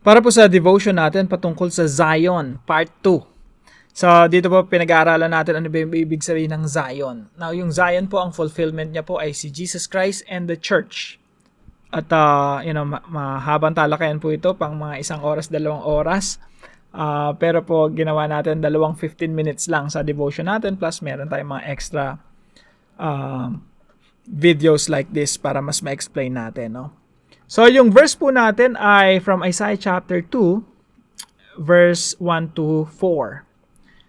Para po sa devotion natin patungkol sa Zion, Part 2. So, dito po pinag-aaralan natin ano ba yung ibig sabihin ng Zion. Now, yung Zion po, ang fulfillment niya po ay si Jesus Christ and the Church. At, mahabang talakayan po ito, pang mga 1 oras, 2 oras. Pero po, ginawa natin 15 minutes lang sa devotion natin, plus meron tayong mga extra videos like this para mas ma-explain natin, no? So, yung verse po natin ay from Isaiah chapter 2, verse 1 to 4.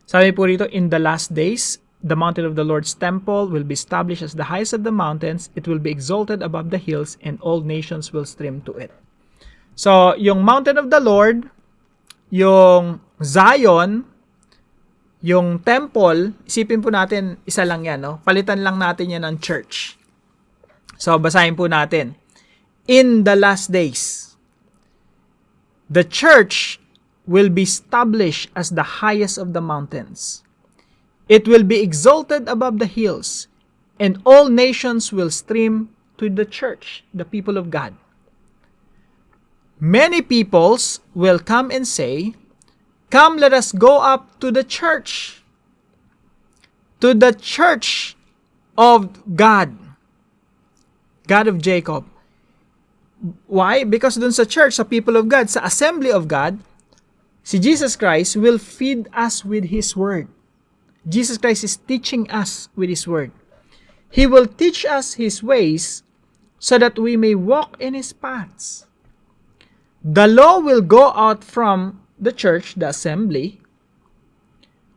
Sabi po rito, in the last days, the mountain of the Lord's temple will be established as the highest of the mountains. It will be exalted above the hills, and all nations will stream to it. So, yung mountain of the Lord, yung Zion, yung temple, isipin po natin, isa lang yan, no? Palitan lang natin yan ng church. So, basahin po natin. In the last days, the church will be established as the highest of the mountains. It will be exalted above the hills, and all nations will stream to the church, the people of God. Many peoples will come and say, "Come, let us go up to the church of God, God of Jacob." Why? Because dun sa church, sa people of God, sa assembly of God, si Jesus Christ will feed us with His Word. Jesus Christ is teaching us with His Word. He will teach us His ways so that we may walk in His paths. The law will go out from the church, the assembly.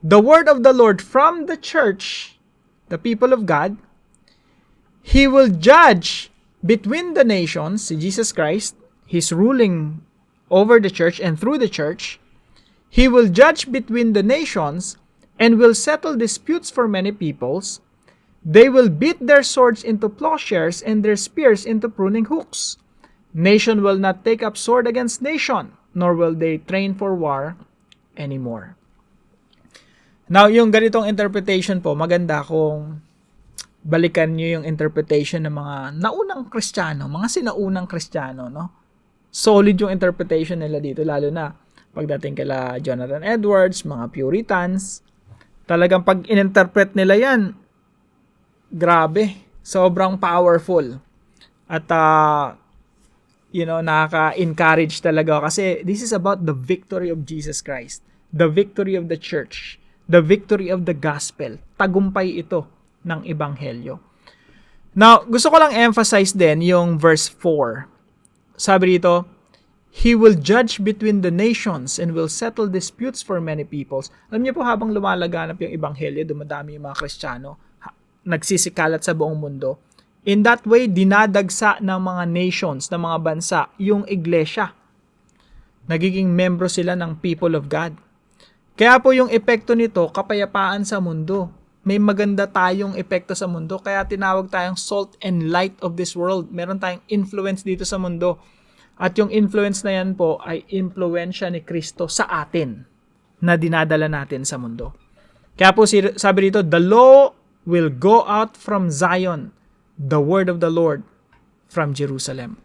The word of the Lord from the church, the people of God. He will judge between the nations, si Jesus Christ, He's ruling over the church and through the church. He will judge between the nations and will settle disputes for many peoples. They will beat their swords into plowshares and their spears into pruning hooks. Nation will not take up sword against nation, nor will they train for war anymore. Now, yung ganitong interpretation po, maganda kung balikan nyo yung interpretation ng mga naunang Kristiyano, mga sinaunang Kristiyano, no? Solid yung interpretation nila dito, lalo na pagdating kila Jonathan Edwards, mga Puritans. Talagang pag ininterpret nila yan, grabe, sobrang powerful. At, nakaka-encourage talaga kasi this is about the victory of Jesus Christ, the victory of the church, the victory of the gospel. Tagumpay ito ng ebanghelyo. Now, gusto ko lang emphasize din yung verse 4. Sabi dito, He will judge between the nations and will settle disputes for many peoples. Alam niyo po, habang lumalaganap yung ebanghelyo, dumadami yung mga Kristiyano, nagsisikalat sa buong mundo. In that way, dinadagsa ng mga nations, ng mga bansa, yung iglesia. Nagiging membro sila ng people of God. Kaya po yung epekto nito, kapayapaan sa mundo. May maganda tayong epekto sa mundo, kaya tinawag tayong salt and light of this world. Meron tayong influence dito sa mundo. At yung influence na yan po ay influensya ni Kristo sa atin na dinadala natin sa mundo. Kaya po sabi dito, the law will go out from Zion, the word of the Lord from Jerusalem.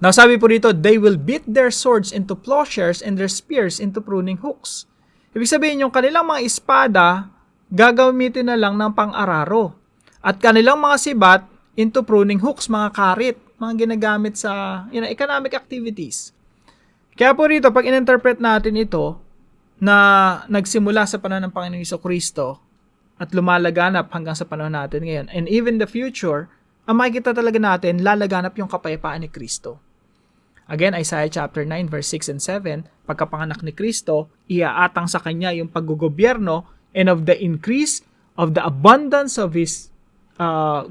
Now sabi po dito, they will beat their swords into plowshares and their spears into pruning hooks. Ibig sabihin yung kanilang mga espada, gagamitin na lang ng pang-araro. At kanilang mga sibat into pruning hooks, mga karit, mga ginagamit sa economic activities. Kaya po rito, pag in-interpret natin ito, na nagsimula sa panahon ng Panginoong Jesucristo at lumalaganap hanggang sa panahon natin ngayon, and even the future, ang makikita talaga natin, lalaganap yung kapayapaan ni Kristo. Again, Isaiah chapter 9, verse 6 and 7, pagkapanganak ni Kristo, iaatang sa Kanya yung paggugobyerno and of the increase of the abundance of His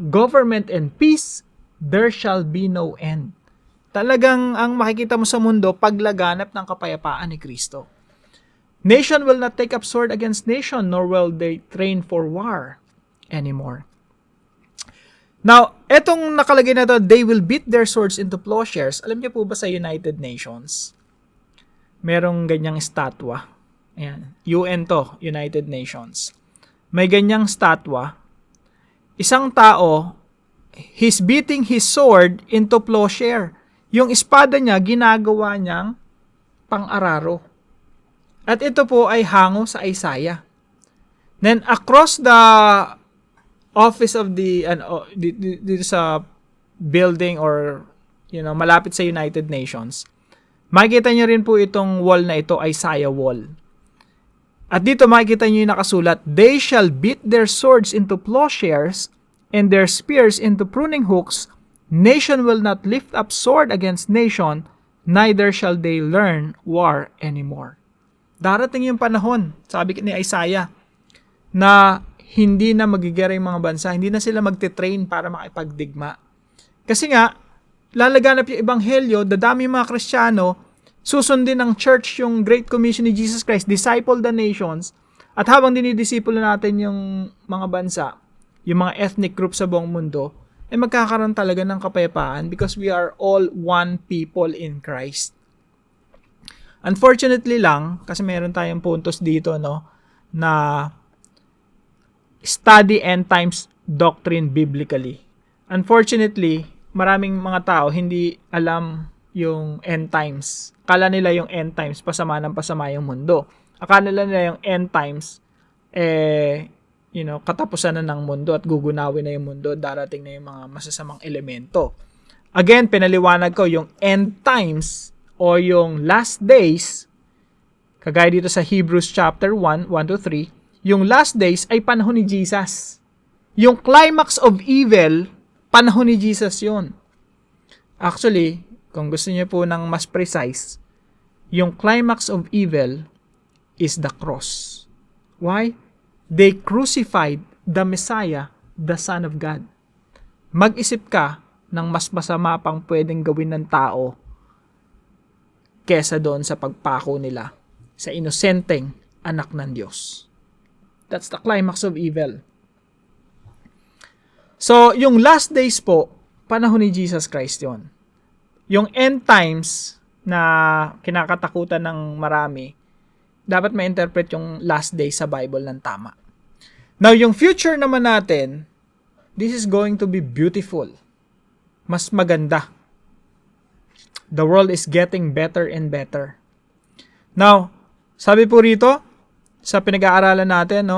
government and peace, there shall be no end. Talagang ang makikita mo sa mundo, paglaganap ng kapayapaan ni Kristo. Nation will not take up sword against nation, nor will they train for war anymore. Now, etong nakalagay na to, they will beat their swords into plowshares. Alam niyo po ba sa United Nations, merong ganyang statwa? Ayan, UN to, United Nations. May ganyang statwa. Isang tao, he's beating his sword into plowshare. Yung espada niya, ginagawa niyang pang-araro. At ito po ay hango sa Isaiah. Then across the office of dito sa building or malapit sa United Nations, makikita nyo rin po itong wall na ito, Isaiah wall. At dito makikita nyo yung nakasulat, "They shall beat their swords into plowshares and their spears into pruning hooks. Nation will not lift up sword against nation, neither shall they learn war anymore." Darating yung panahon, sabi ni Isaiah, na hindi na magigera yung mga bansa, hindi na sila magte-train para makipagdigma. Kasi nga, lalaganap yung ebanghelyo, dadami yung mga Kristiyano, susundin ng church yung Great Commission ni Jesus Christ, disciple the nations, at habang dinidisipulo natin yung mga bansa, yung mga ethnic group sa buong mundo, ay magkakaroon talaga ng kapayapaan because we are all one people in Christ. Unfortunately lang, kasi meron tayong puntos dito, na study end times doctrine biblically. Unfortunately, maraming mga tao hindi alam yung end times. Akala nila yung end times, pasama ng pasama yung mundo. Akala nila yung end times, katapusan na ng mundo at gugunawin na yung mundo, darating na yung mga masasamang elemento. Again, pinaliwanag ko yung end times o yung last days, kagaya dito sa Hebrews chapter 1:1-3, yung last days ay panahon ni Jesus. Yung climax of evil, panahon ni Jesus yun. Actually, kung gusto niyo po ng mas precise, yung climax of evil is the cross. Why? They crucified the Messiah, the Son of God. Mag-isip ka ng mas masama pang pwedeng gawin ng tao kesa doon sa pagpako nila sa inosenteng anak ng Diyos. That's the climax of evil. So, yung last days po, panahon ni Jesus Christ yon. Yung end times na kinakatakutan ng marami, dapat ma-interpret yung last days sa Bible ng tama. Now, yung future naman natin, this is going to be beautiful. Mas maganda. The world is getting better and better. Now, sabi po rito, sa pinag-aaralan natin,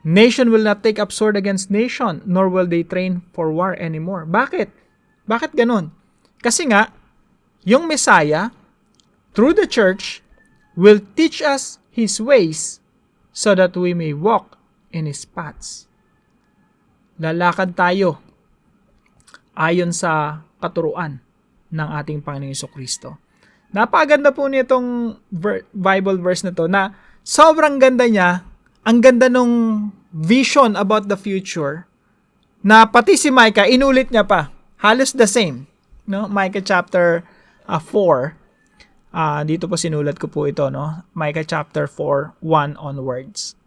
nation will not take up sword against nation, nor will they train for war anymore. Bakit? Bakit ganun? Kasi nga, yung Messiah, through the church, will teach us His ways so that we may walk in His paths. Lalakad tayo ayon sa katuruan ng ating Panginoong Jesucristo. Napakaganda po nitong Bible verse na to, na sobrang ganda niya, ang ganda nung vision about the future, na pati si Micah, inulit niya pa. Halos the same. Micah chapter 4, dito po sinulat ko po ito, Micah chapter 4:1 onwards.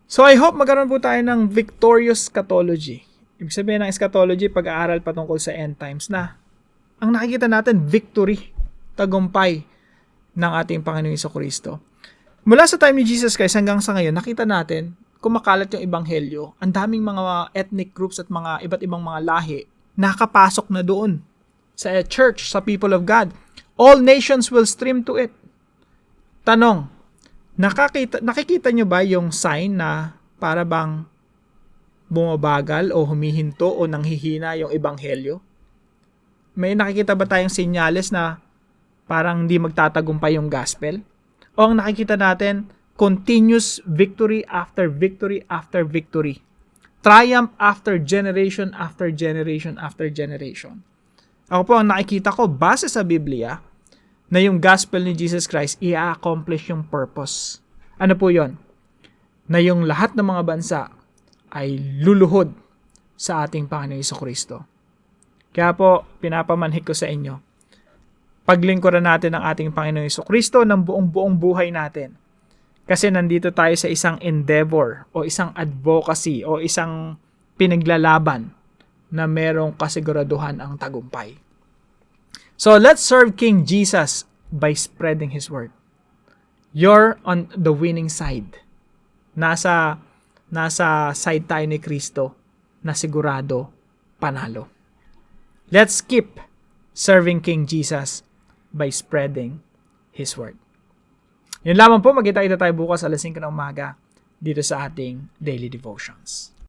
So I hope magkaroon po tayo ng victorious eschatology. Ibig sabihin ng eschatology, pag-aaral patungkol sa end times na ang nakikita natin, victory, tagumpay ng ating Panginoong Jesucristo. Mula sa time ni Jesus Christ hanggang sa ngayon, nakita natin, kumakalat yung ebanghelyo, ang daming mga ethnic groups at mga iba't ibang mga lahi nakapasok na doon sa church, sa people of God. All nations will stream to it. Tanong, nakikita nyo ba yung sign na para bang bumabagal o humihinto o nanghihina yung ebanghelyo? May nakikita ba tayong senyales na parang hindi magtatagumpay yung gospel? O ang nakikita natin, continuous victory after victory after victory. Triumph after generation after generation after generation. Ako po, ang nakikita ko, base sa Biblia, na yung gospel ni Jesus Christ, i-accomplish yung purpose. Ano po yon? Na yung lahat ng mga bansa ay luluhod sa ating Panginoong Jesucristo. Kaya po, pinapamanhik ko sa inyo, paglingkuran natin ang ating Panginoong Jesucristo ng buong buhay natin. Kasi nandito tayo sa isang endeavor o isang advocacy o isang pinaglalaban na merong kasiguraduhan ang tagumpay. So let's serve King Jesus by spreading His word. You're on the winning side. Nasa side tayo ni Kristo na sigurado panalo. Let's keep serving King Jesus by spreading His Word. Yun lamang po, magkita-kita tayo bukas alas 5 ng umaga dito sa ating Daily Devotions.